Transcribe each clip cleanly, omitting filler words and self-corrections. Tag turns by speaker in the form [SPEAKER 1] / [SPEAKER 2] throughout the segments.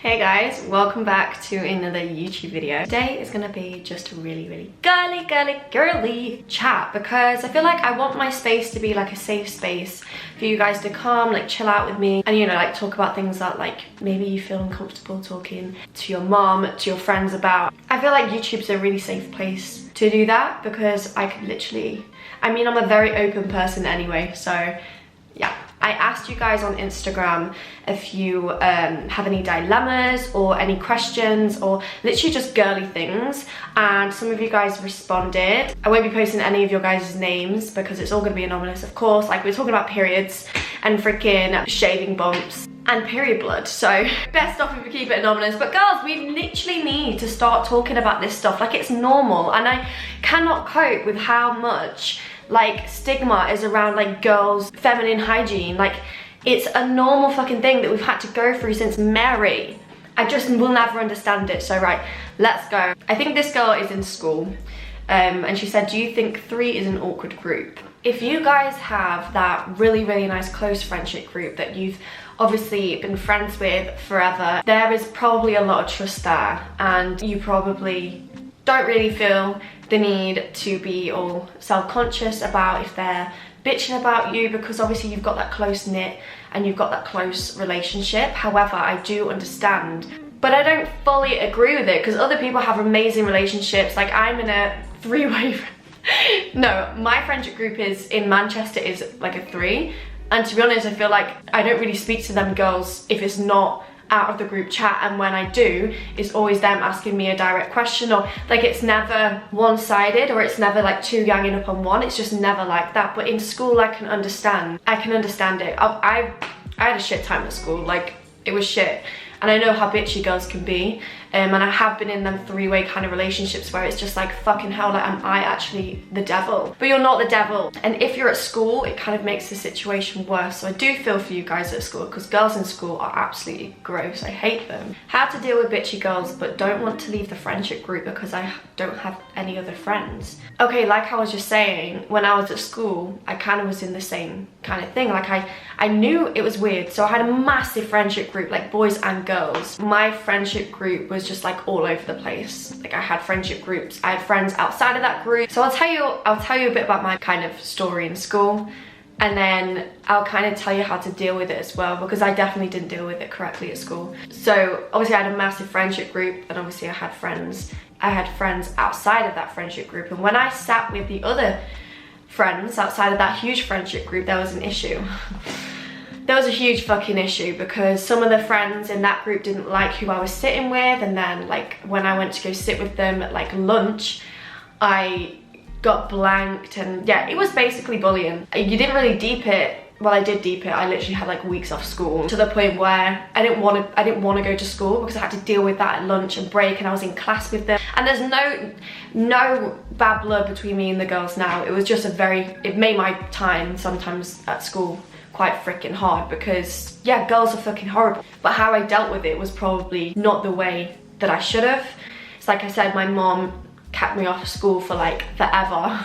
[SPEAKER 1] Hey guys, welcome back to another YouTube video. Today is gonna be just a really girly chat because I feel like I want my space to be like a safe space for you guys to come, like chill out with me and, you know, like talk about things that like maybe you feel uncomfortable talking to your mom, to your friends about. I feel like YouTube's a really safe place to do that because I could literally, I mean, I'm a very open person anyway, so yeah. I asked you guys on Instagram if you have any dilemmas or any questions or literally just girly things, and some of you guys responded. I won't be posting any of your guys' names because it's all going to be anonymous, of course. Like, we're talking about periods and freaking shaving bumps and period blood, so best off if we keep it anonymous. But girls, we literally need to start talking about this stuff like it's normal, and I cannot cope with how much like stigma is around like girls' feminine hygiene. Like, it's a normal fucking thing that we've had to go through since Mary. I just will never understand it. So right, let's go. I think this girl is in school and she said, do you think 3 is an awkward group? If you guys have that really nice close friendship group that you've obviously been friends with forever, there is probably a lot of trust there, and you probably don't really feel the need to be all self-conscious about if they're bitching about you, because obviously you've got that close knit and you've got that close relationship. However, I do understand, but I don't fully agree with it because other people have amazing relationships. Like, I'm in a 3-way no, my friendship group is in Manchester is like a 3, and to be honest, I feel like I don't really speak to them girls if it's not out of the group chat, and when I do, it's always them asking me a direct question, or like it's never one-sided, or it's never like 2 ganging up on one. It's just never like that. But in school, I can understand it. I had a shit time at school. Like, it was shit, and I know how bitchy girls can be, and I have been in them 3-way kind of relationships where it's just like, fucking hell, like, am I actually the devil? But you're not the devil. And if you're at school, it kind of makes the situation worse. So I do feel for you guys at school, because girls in school are absolutely gross. I hate them. How to deal with bitchy girls but don't want to leave the friendship group because I don't have any other friends. Okay, like I was just saying, when I was at school, I kind of was in the same kind of thing. Like, I knew it was weird. So I had a massive friendship group, like boys and girls. My friendship group was just like all over the place. Like, I had friendship groups, I had friends outside of that group. So I'll tell you a bit about my kind of story in school, and then I'll kind of tell you how to deal with it as well, because I definitely didn't deal with it correctly at school. So obviously I had a massive friendship group, and obviously I had friends outside of that friendship group, and when I sat with the other friends outside of that huge friendship group, there was an issue. There was a huge fucking issue because some of the friends in that group didn't like who I was sitting with, and then like when I went to go sit with them at like lunch, I got blanked, and yeah, it was basically bullying. You didn't really deep it. Well, I did deep it. I literally had like weeks off school, to the point where I didn't want to go to school because I had to deal with that at lunch and break, and I was in class with them. And there's no bad blood between me and the girls now. It was just it made my time sometimes at school quite freaking hard because, yeah, girls are fucking horrible. But how I dealt with it was probably not the way that I should have. It's like I said, my mom kept me off school for like forever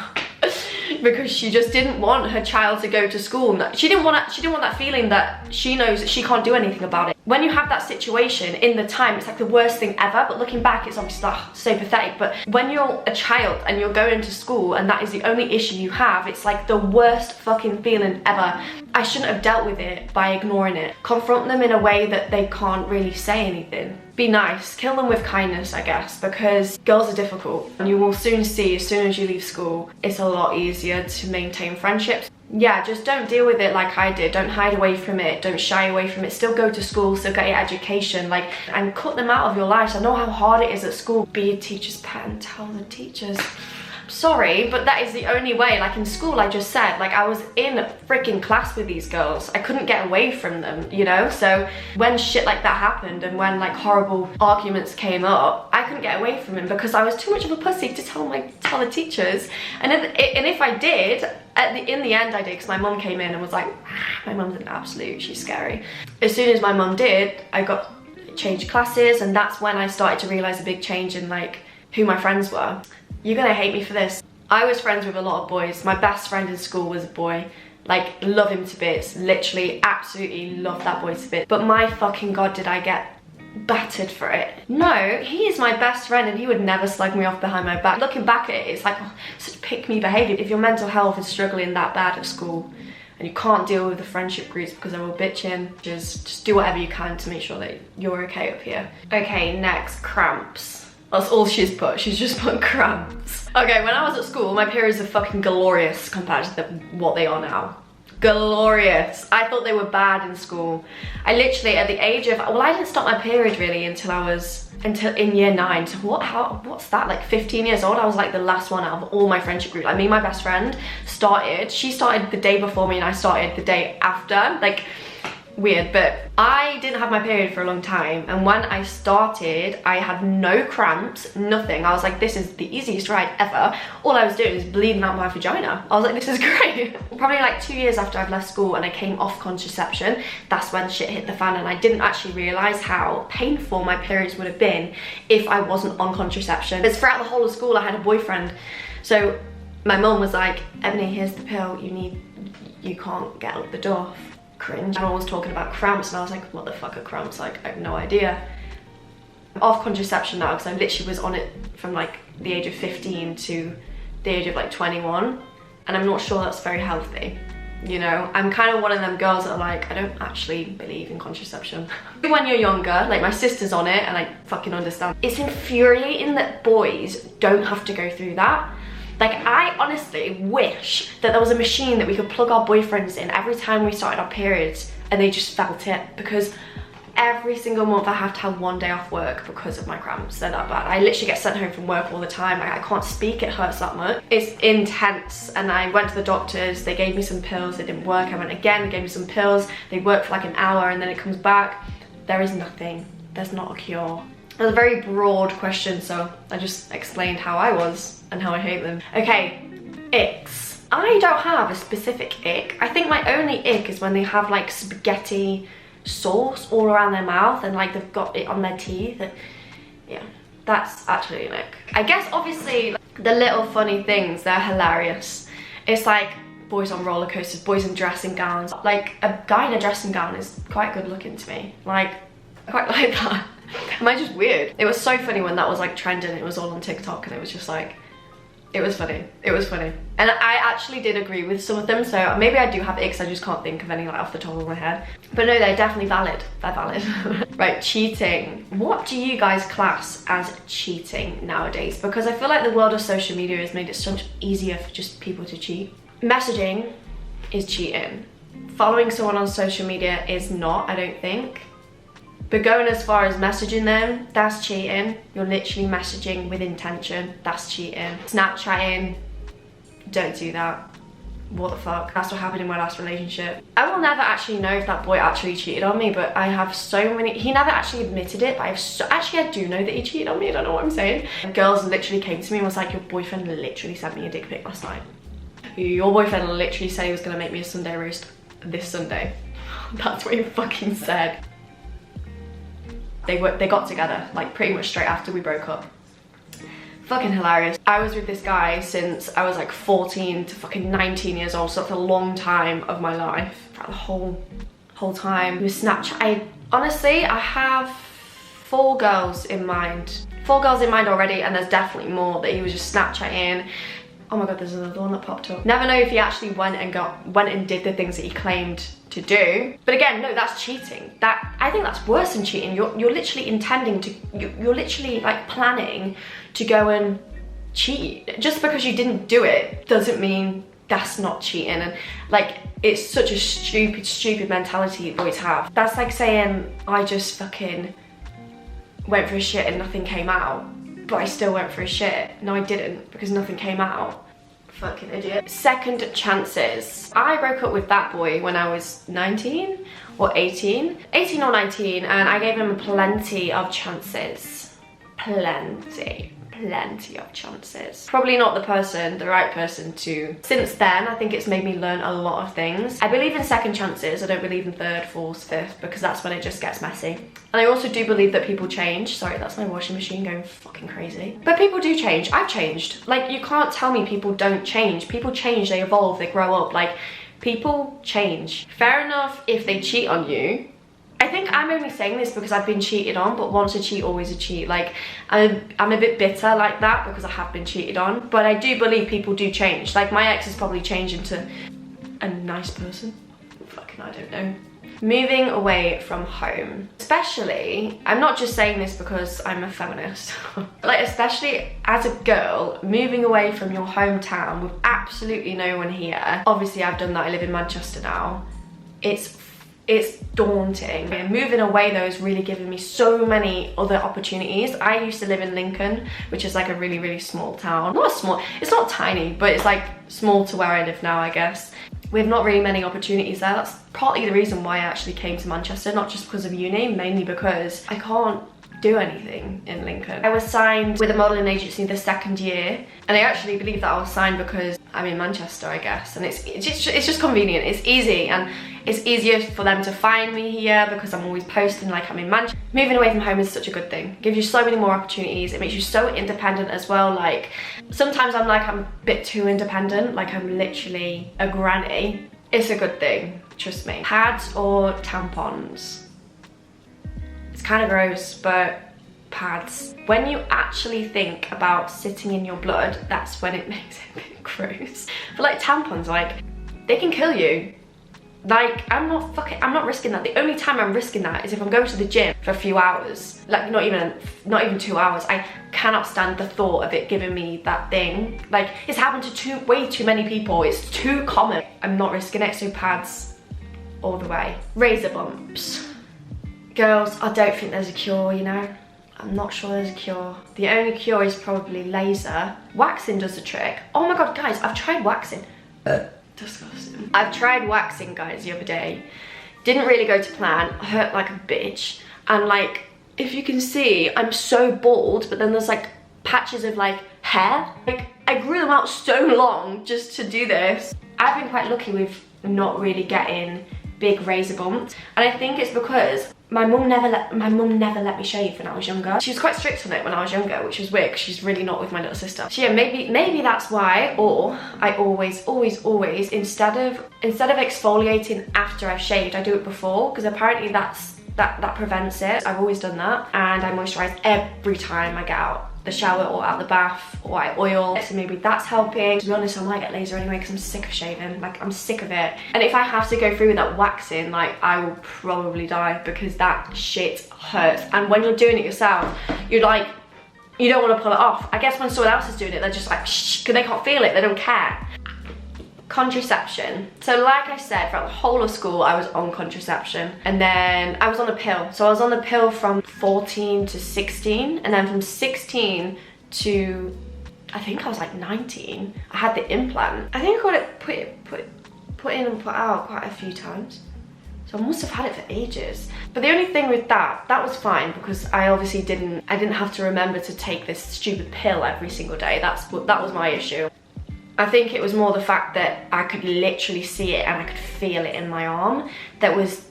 [SPEAKER 1] because she just didn't want her child to go to school. She didn't want that feeling that she knows that she can't do anything about it. When you have that situation in the time, it's like the worst thing ever, but looking back, it's obviously like so pathetic. But when you're a child and you're going to school and that is the only issue you have, it's like the worst fucking feeling ever. I shouldn't have dealt with it by ignoring it. Confront them in a way that they can't really say anything. Be nice, kill them with kindness, I guess, because girls are difficult. And you will soon see, as soon as you leave school, it's a lot easier to maintain friendships. Yeah, just don't deal with it like I did. Don't hide away from it, don't shy away from it. Still go to school, still get your education, like, and cut them out of your lives. I know how hard it is at school. Be a teacher's pet and tell the teachers. Sorry, but that is the only way. Like, in school, I just said, like, I was in a freaking class with these girls. I couldn't get away from them, you know? So when shit like that happened, and when like horrible arguments came up, I couldn't get away from them because I was too much of a pussy to tell the teachers. And if I did, in the end I did, because my mum came in and was like, my mum's an absolute, she's scary. As soon as my mum did, I got changed classes, and that's when I started to realize a big change in like who my friends were. You're gonna hate me for this. I was friends with a lot of boys. My best friend in school was a boy. Like, love him to bits. Literally, absolutely love that boy to bits. But my fucking God, did I get battered for it. No, he is my best friend and he would never slag me off behind my back. Looking back at it, it's like, oh, such pick-me behaviour. If your mental health is struggling that bad at school and you can't deal with the friendship groups because they're all bitching, just do whatever you can to make sure that you're okay up here. Okay, next, cramps. That's all she's put. She's just put cramps. Okay, when I was at school, my periods are fucking glorious compared to what they are now. Glorious. I thought they were bad in school. I literally, at the age of, well, I didn't start my period really until in year 9. So what's that, like 15 years old? I was like the last one out of all my friendship group. Like me and my best friend she started the day before me and I started the day after. Like, weird, but I didn't have my period for a long time, and when I started I had no cramps, nothing. I was like, this is the easiest ride ever. All I was doing was bleeding out my vagina. I was like, this is great. Probably like 2 years after I've left school and I came off contraception, that's when shit hit the fan, and I didn't actually realise how painful my periods would have been if I wasn't on contraception. Because throughout the whole of school I had a boyfriend, so my mum was like, Ebony, here's the pill you can't get out the door. Cringe. Everyone was talking about cramps and I was like, what the fuck are cramps? Like, I have no idea. I'm off contraception now because I literally was on it from like the age of 15 to the age of like 21, and I'm not sure that's very healthy. You know, I'm kind of one of them girls that are like, I don't actually believe in contraception. When you're younger, like my sister's on it and I fucking understand. It's infuriating that boys don't have to go through that. Like, I honestly wish that there was a machine that we could plug our boyfriends in every time we started our periods and they just felt it, because every single month I have to have 1 day off work because of my cramps. They're that bad. I literally get sent home from work all the time. I can't speak, it hurts that much. It's intense, and I went to the doctors, they gave me some pills, they didn't work. I went again, they gave me some pills, they work for like an hour and then it comes back. There is nothing, there's not a cure. It was a very broad question, so I just explained how I was and how I hate them. Okay, icks. I don't have a specific ick. I think my only ick is when they have like spaghetti sauce all around their mouth and like they've got it on their teeth. Yeah, that's actually an ick. I guess obviously like, the little funny things, they're hilarious. It's like boys on roller coasters, boys in dressing gowns. Like a guy in a dressing gown is quite good looking to me. Like, I quite like that. Am I just weird? It was so funny when that was like trending. It was all on TikTok and it was just like, it was funny. It was funny. And I actually did agree with some of them, so maybe I do have icks, I just can't think of any like off the top of my head. But no, they're definitely valid. They're valid. Right, cheating. What do you guys class as cheating nowadays? Because I feel like the world of social media has made it so much easier for just people to cheat. Messaging is cheating. Following someone on social media is not, I don't think. But going as far as messaging them, that's cheating. You're literally messaging with intention, that's cheating. Snapchatting, don't do that. What the fuck? That's what happened in my last relationship. I will never actually know if that boy actually cheated on me, but I have so many, he never actually admitted it, but actually I do know that he cheated on me, I don't know what I'm saying. Girls literally came to me and was like, your boyfriend literally sent me a dick pic last night. Your boyfriend literally said he was gonna make me a Sunday roast this Sunday. That's what he fucking said. They got together like pretty much straight after we broke up. Fucking hilarious. I was with this guy since I was like 14 to fucking 19 years old, so that's a long time of my life. For the whole time. With Snapchat, honestly, I have 4 girls in mind. 4 girls in mind already, and there's definitely more that he was just Snapchatting. Oh my god, there's another one that popped up. Never know if he actually went and did the things that he claimed to do. But again, no, that's cheating. I think that's worse than cheating. You're literally intending to, you're literally like planning to go and cheat. Just because you didn't do it doesn't mean that's not cheating. And like, it's such a stupid mentality boys have. That's like saying, I just fucking went for a shit and nothing came out, but I still went for a shit. No, I didn't, because nothing came out. Fucking idiot. Second chances. I broke up with that boy when I was 19 or 18. 18 or 19, and I gave him plenty of chances. Plenty of chances. Probably not the right person to. Since then, I think it's made me learn a lot of things. I believe in second chances. I don't believe in third, fourth, fifth, because that's when it just gets messy. And I also do believe that people change. Sorry, that's my washing machine going fucking crazy. But people do change. I've changed. Like, you can't tell me people don't change. People change, they evolve, they grow up. Like, people change. Fair enough if they cheat on you. I think I'm only saying this because I've been cheated on, but once a cheat, always a cheat. Like, I'm a bit bitter like that because I have been cheated on. But I do believe people do change. Like, my ex has probably changed into a nice person. Fucking, I don't know. Moving away from home. Especially, I'm not just saying this because I'm a feminist. Like, especially as a girl, moving away from your hometown with absolutely no one here. Obviously, I've done that. I live in Manchester now. It's daunting. And moving away though has really given me so many other opportunities. I used to live in Lincoln, which is like a really, really small town. Not small, it's not tiny, but it's like small to where I live now, I guess. We have not really many opportunities there. That's partly the reason why I actually came to Manchester, not just because of uni, mainly because I can't do anything in Lincoln. I was signed with a modelling agency the second year, and I actually believe that I was signed because I'm in Manchester, I guess, and it's just convenient. It's easy, and it's easier for them to find me here because I'm always posting like I'm in Manchester. Moving away from home is such a good thing. It gives you so many more opportunities. It makes you so independent as well. Like, sometimes I'm a bit too independent, like I'm literally a granny. It's a good thing, trust me. Pads or tampons? It's kind of gross, but pads. When you actually think about sitting in your blood, that's when it makes it a bit gross. But like tampons, like, they can kill you. Like, I'm not risking that. The only time I'm risking that is if I'm going to the gym for a few hours. Like, not even 2 hours. I cannot stand the thought of it giving me that thing. Like, it's happened to way too many people. It's too common. I'm not risking it, so pads all the way. Razor bumps. Girls, I don't think there's a cure, you know? I'm not sure there's a cure. The only cure is probably laser. Waxing does the trick. Oh my god, guys, I've tried waxing. Disgusting. I've tried waxing, guys, the other day. Didn't really go to plan. I hurt like a bitch. And like, if you can see, I'm so bald, but then there's like patches of like hair. Like, I grew them out so long just to do this. I've been quite lucky with not really getting big razor bumps, and I think it's because my mum never let me shave when I was younger. She was quite strict on it when I was younger, which was weird because she's really not with my little sister. So yeah, maybe that's why. Or I always instead of exfoliating after I've shaved, I do it before, because apparently that prevents it. I've always done that, and I moisturize every time I get out the shower or out the bath, or I oil, so maybe that's helping. To be honest, I might get laser anyway because I'm sick of shaving. Like, I'm sick of it. And if I have to go through with that waxing, like, I will probably die because that shit hurts. And when you're doing it yourself, you're like, you don't want to pull it off. I guess when someone else is doing it, they're just like, shh, because they can't feel it, they don't care. Contraception. So like I said, throughout the whole of school I was on contraception, and then I was on a pill. So I was on the pill from 14 to 16, and then from 16 to, I think I was like 19, I had the implant. I think I got it put in and put out quite a few times. So I must have had it for ages. But the only thing with that was fine, because I obviously didn't have to remember to take this stupid pill every single day. That was my issue. I think it was more the fact that I could literally see it and I could feel it in my arm. That was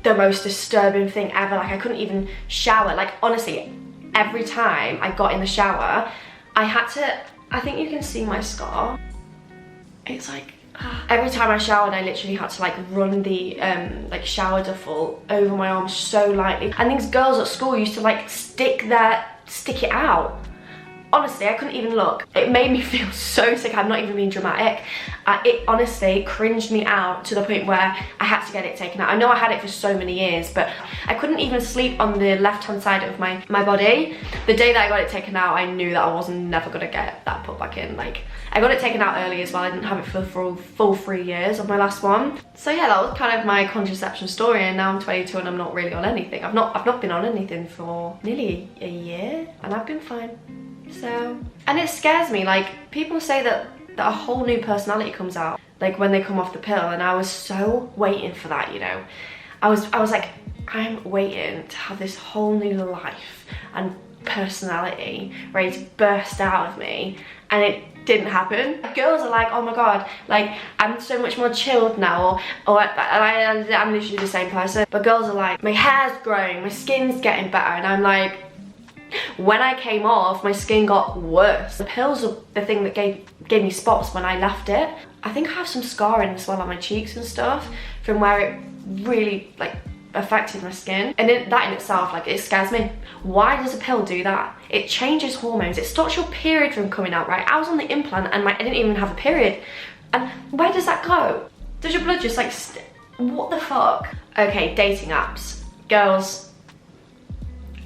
[SPEAKER 1] the most disturbing thing ever. Like, I couldn't even shower. Like, honestly, every time I got in the shower, I had to, I think you can see my scar. It's like, every time I showered, I literally had to like run the like shower duffel over my arm so lightly. And these girls at school used to like stick it out. Honestly, I couldn't even look. It made me feel so sick. I'm not even being dramatic. It honestly cringed me out to the point where I had to get it taken out. I know I had it for so many years, but I couldn't even sleep on the left-hand side of my body. The day that I got it taken out, I knew that I was never gonna get that put back in. Like, I got it taken out early as well. I didn't have it for the full 3 years of my last one. So yeah, that was kind of my contraception story, and now I'm 22 and I'm not really on anything. I've not been on anything for nearly a year, and I've been fine. So, and it scares me, like, people say that a whole new personality comes out, like, when they come off the pill, and I was so waiting for that, you know. I was like, I'm waiting to have this whole new life and personality ready to burst out of me, and it didn't happen. Girls are like, oh my god, like, I'm so much more chilled now, or I'm literally the same person. But girls are like, my hair's growing, my skin's getting better, and I'm like, when I came off, my skin got worse. The pills are the thing that gave me spots when I left it. I think I have some scarring as well on my cheeks and stuff from where it really like affected my skin, and that in itself, like, it scares me. Why does a pill do that? It changes hormones. It stops your period from coming out, right? I was on the implant and I didn't even have a period. And where does that go? Does your blood just like, what the fuck? Okay, dating apps. Girls,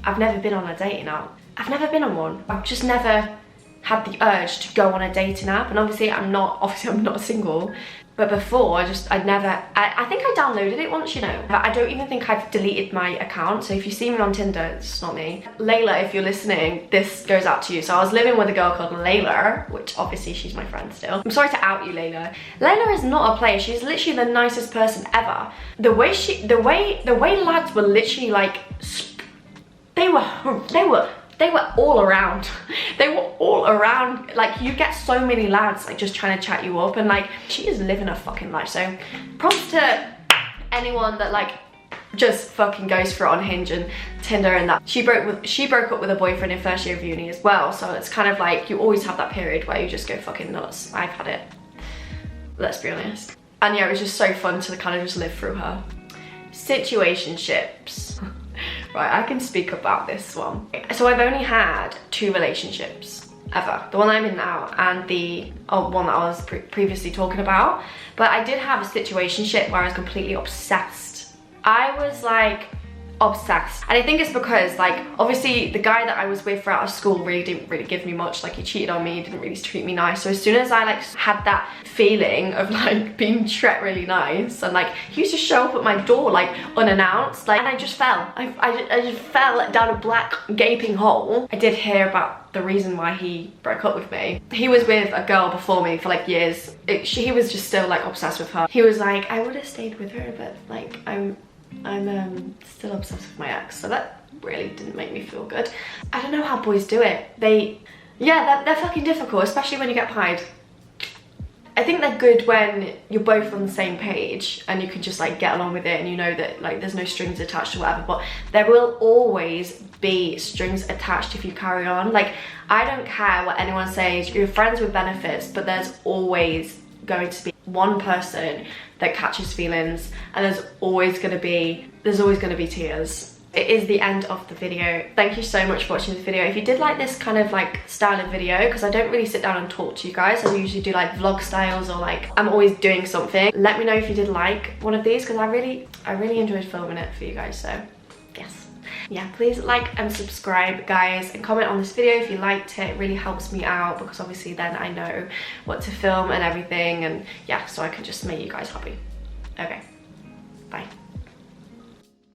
[SPEAKER 1] I've never been on a dating app. I've never been on one. I've just never had the urge to go on a dating app, and obviously I'm not single, but before I think I downloaded it once, you know. I don't even think I've deleted my account, so if you see me on Tinder, it's not me. Layla, if you're listening, this goes out to you. So I was living with a girl called Layla, which obviously she's my friend still. I'm sorry to out you, Layla. Layla is not a player. She's literally the nicest person ever. The way lads were literally like, they were all around. They were all around. Like, you get so many lads like just trying to chat you up, and like, she is living her fucking life. So props to anyone that like just fucking goes for it on Hinge and Tinder and that. She broke up with a boyfriend in first year of uni as well. So it's kind of like, you always have that period where you just go fucking nuts. I've had it, let's be honest. And yeah, it was just so fun to kind of just live through her. Situationships. Right, I can speak about this one. So I've only had 2 relationships ever. The one I'm in now and the one that I was previously talking about. But I did have a situationship where I was completely obsessed. I was like obsessed. And I think it's because like, obviously the guy that I was with throughout school didn't really give me much. Like, he cheated on me, didn't really treat me nice. So as soon as I like had that feeling of like being treated really nice, and like he used to show up at my door like unannounced, like, and I just fell. I just fell down a black gaping hole. I did hear about the reason why he broke up with me. He was with a girl before me for like years. He was just still like obsessed with her. He was like, I would have stayed with her, but like I'm still obsessed with my ex, so that really didn't make me feel good. I don't know how boys do it. They're fucking difficult, especially when you get pied. I think they're good when you're both on the same page and you can just like get along with it, and you know that like there's no strings attached or whatever, but there will always be strings attached if you carry on. Like, I don't care what anyone says, you're friends with benefits, but there's always going to be one person that catches feelings, and there's always gonna be tears. It is the end of the video. Thank you so much for watching this video. If you did like this kind of like style of video, because I don't really sit down and talk to you guys, I usually do like vlog styles, or like I'm always doing something. Let me know if you did like one of these, because I really enjoyed filming it for you guys. So yes. Yeah, please like and subscribe, guys, and comment on this video if you liked it. It really helps me out, because obviously then I know what to film and everything, and yeah, so I can just make you guys happy. Okay.